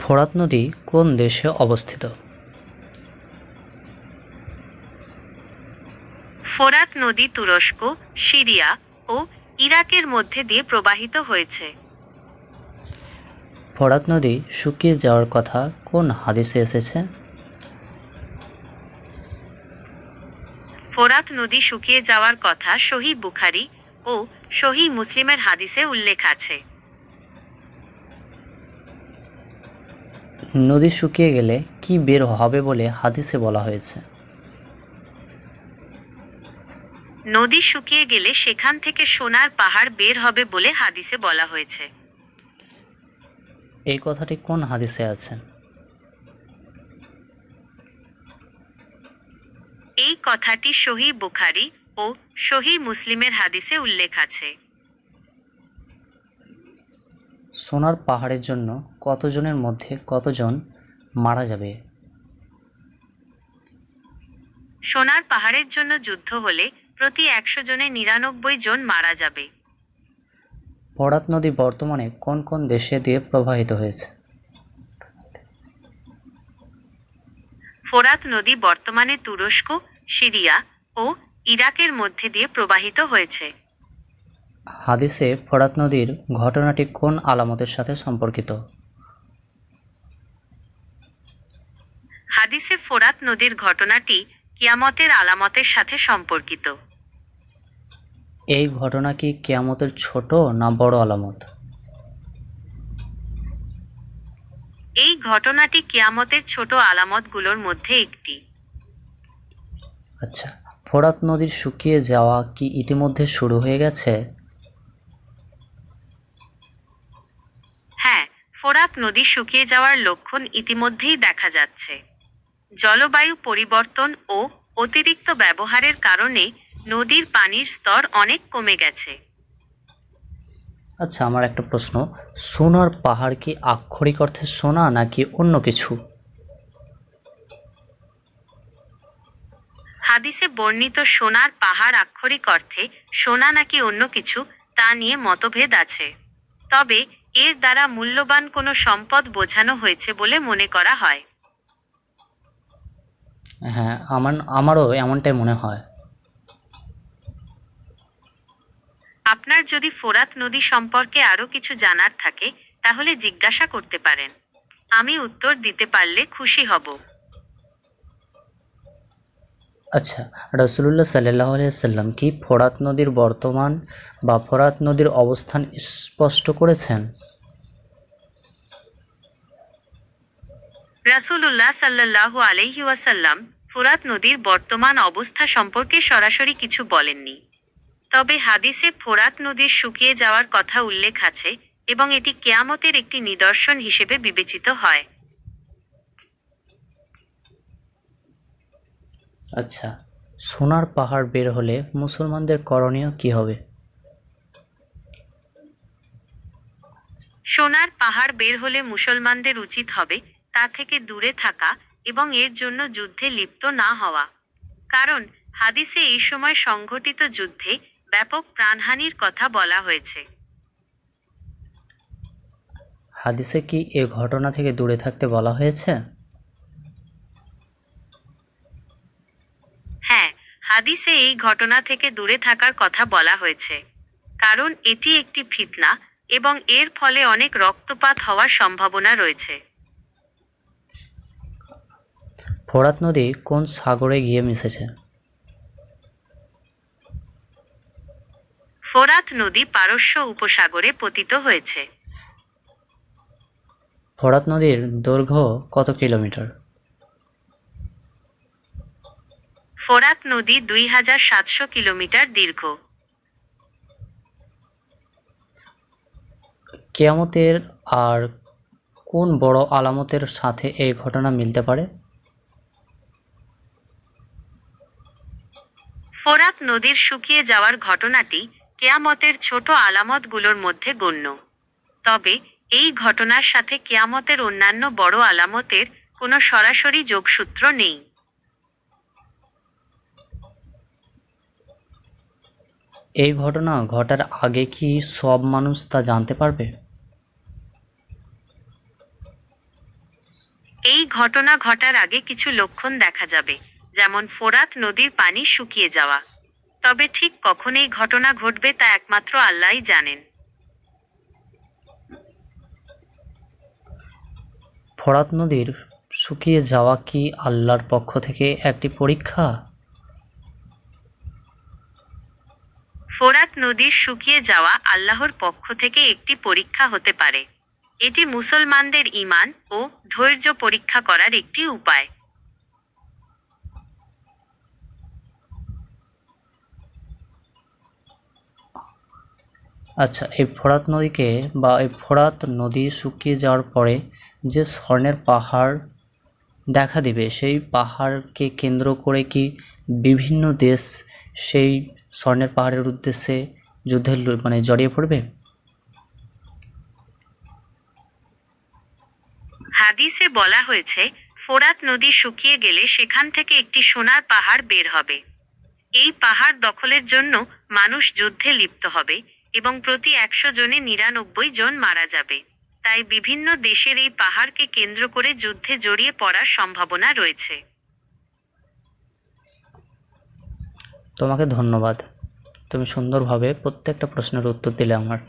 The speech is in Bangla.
ফোরাত নদী কোন দেশে অবস্থিত? ফোরাত নদী তুরস্ক, সিরিয়া ও ইরাকের মধ্যে দিয়ে প্রবাহিত হয়েছে। ফোরাত নদী শুকিয়ে যাওয়ার কথা কোন হাদিসে এসেছে? ফোরাত নদী শুকিয়ে যাওয়ার কথা সহিহ বুখারী ও সহিহ মুসলিমের হাদিসে উল্লেখ আছে। নদী শুকিয়ে গেলে কি বের হবে বলে হাদিসে বলা হয়েছে? নদী শুকিয়ে গেলে সেখান থেকে সোনার পাহাড় বের হবে বলে হাদিসে বলা হয়েছে। এই কথাটি কোন হাদিসে আছে? এই কথাটি সহিহ বুখারী ও সহিহ মুসলিমের হাদিসে উল্লেখ আছে। সোনার পাহাড়ের জন্য কতজনের মধ্যে কতজন মারা যাবে? সোনার পাহাড়ের জন্য যুদ্ধ হলে প্রতি 100 জনে 99 জন মারা যাবে। ফোরাত নদী বর্তমানে কোন কোন দেশে দিয়ে প্রবাহিত হয়েছে? ফোরাত নদী বর্তমানে তুরস্ক, সিরিয়া ও ইরাকের মধ্যে দিয়ে প্রবাহিত হয়েছে। হাদিসে ফোরাত নদীর ঘটনাটি কোন আলামতের সাথে সম্পর্কিত? হাদিসে ফোরাত নদীর ঘটনাটি কিয়ামতের আলামতের সাথে সম্পর্কিত। এই ঘটনা কি কিয়ামতের ছোট না বড় আলামত? এই ঘটনাটি কিয়ামতের ছোট আলামতগুলোর মধ্যে একটি। আচ্ছা, ফোরাত নদীর শুকিয়ে যাওয়া কি ইতিমধ্যে শুরু হয়ে গেছে? হ্যাঁ, ফোরাত নদী শুকিয়ে যাওয়ার লক্ষণ ইতিমধ্যেই দেখা যাচ্ছে। জলবায়ু পরিবর্তন ও অতিরিক্ত ব্যবহারের কারণে নদীর পানির স্তর অনেক কমে গেছে। আচ্ছা, আমার একটা প্রশ্ন, সোনার পাহাড় কি আক্ষরিক অর্থে সোনা নাকি অন্য কিছু? হাদিসে বর্ণিত সোনার পাহাড় আক্ষরিক অর্থে সোনা নাকি অন্য কিছু তা নিয়ে মতভেদ আছে। তবে এর দ্বারা মূল্যবান কোনো সম্পদ বোঝানো হয়েছে বলে মনে করা হয়। হ্যাঁ, আমারও এমনটাই মনে হয়। আপনার যদি ফোরাত নদী সম্পর্কে আরও কিছু জানার থাকে তাহলে জিজ্ঞাসা করতে পারেন। আমি উত্তর দিতে পারলে খুশি হব। আচ্ছা, রাসূলুল্লাহ সাল্লাল্লাহু আলাইহি সাল্লাম কি ফোরাত নদীর বর্তমান বা ফোরাত নদীর অবস্থান স্পষ্ট করেছেন? রাসূলুল্লাহ সাল্লাল্লাহু আলাইহি ওয়াসাল্লাম ফোরাত নদীর বর্তমান অবস্থা সম্পর্কে সরাসরি কিছু বলেননি। তবে হাদিসে ফোরাত নদীর শুকিয়ে যাওয়ার কথা উল্লেখ আছে এবং এটি কিয়ামতের একটি নিদর্শন হিসেবে বিবেচিত হয়। আচ্ছা, সোনার পাহাড় বের হলে মুসলমানদের করণীয় কি হবে? সোনার পাহাড় বের হলে মুসলমানদের উচিত হবে তা থেকে দূরে থাকা এবং এর জন্য যুদ্ধে লিপ্ত না হওয়া। কারণ হাদিসে এই সময় সংঘটিত যুদ্ধে ব্যাপক প্রাণহানির কথা বলা হয়েছে। হাদিসে কি এ ঘটনা থেকে দূরে থাকতে বলা হয়েছে? হ্যাঁ, হাদিসে এই ঘটনা থেকে দূরে থাকার কথা বলা হয়েছে। কারণ এটি একটি ফিতনা এবং এর ফলে অনেক রক্তপাত হওয়ার সম্ভাবনা রয়েছে। ফোরাত নদী কোন সাগরে গিয়ে মিশেছে? ফোরাত নদী পারস্য উপসাগরে পতিত হয়েছে। ফোরাত নদীর দৈর্ঘ্য কত কিলোমিটার? ফোরাত নদী 2700 কিলোমিটার দীর্ঘ। কিয়ামতের আর কোন বড় আলামতের সাথে এই ঘটনা মিলতে পারে? ফোরাত নদীর শুকিয়ে যাওয়ার ঘটনাটি কেয়ামতের ছোট আলামতগুলোর মধ্যে গণ্য। তবে এই ঘটনার সাথে কেয়ামতের অন্যান্য বড় আলামতের কোনো সরাসরি যোগসূত্র নেই। এই ঘটনা ঘটার আগে কি সব মানুষ তা জানতে পারবে? এই ঘটনা ঘটার আগে কিছু লক্ষণ দেখা যাবে, যেমন ফোরাত নদীর পানি শুকিয়ে যাওয়া। তবে ঠিক কখন এই ঘটনা ঘটবে তা একমাত্র আল্লাহই জানেন। ফোরাত নদীর শুকিয়ে যাওয়া কি আল্লাহর পক্ষ থেকে একটি পরীক্ষা? ফোরাত নদীর শুকিয়ে যাওয়া আল্লাহর পক্ষ থেকে একটি পরীক্ষা হতে পারে। এটি মুসলমানদের ঈমান ও ধৈর্য পরীক্ষা করার একটি উপায়। আচ্ছা, এই ফোরাত নদী শুকিয়ে যাওয়ার পরে যে স্বর্ণের পাহাড় দেখা দিবে, সেই পাহাড়কে কেন্দ্র করে কি বিভিন্ন দেশ সেই স্বর্ণের পাহাড়ের উদ্দেশ্যে যুদ্ধে জড়িয়ে পড়বে? হাদিসে বলা হয়েছে, ফোরাত নদী শুকিয়ে গেলে সেখান থেকে একটি সোনার পাহাড় বের হবে। এই পাহাড় দখলের জন্য মানুষ যুদ্ধে লিপ্ত হবে এবং প্রতি 100 জনে 99 জন মারা যাবে। তাই বিভিন্ন দেশের এই পাহাড়কে কেন্দ্র করে যুদ্ধে জড়িয়ে পড়ার সম্ভাবনা রয়েছে। তোমাকে ধন্যবাদ, তুমি সুন্দরভাবে প্রত্যেকটা প্রশ্নের উত্তর দিলে আমার।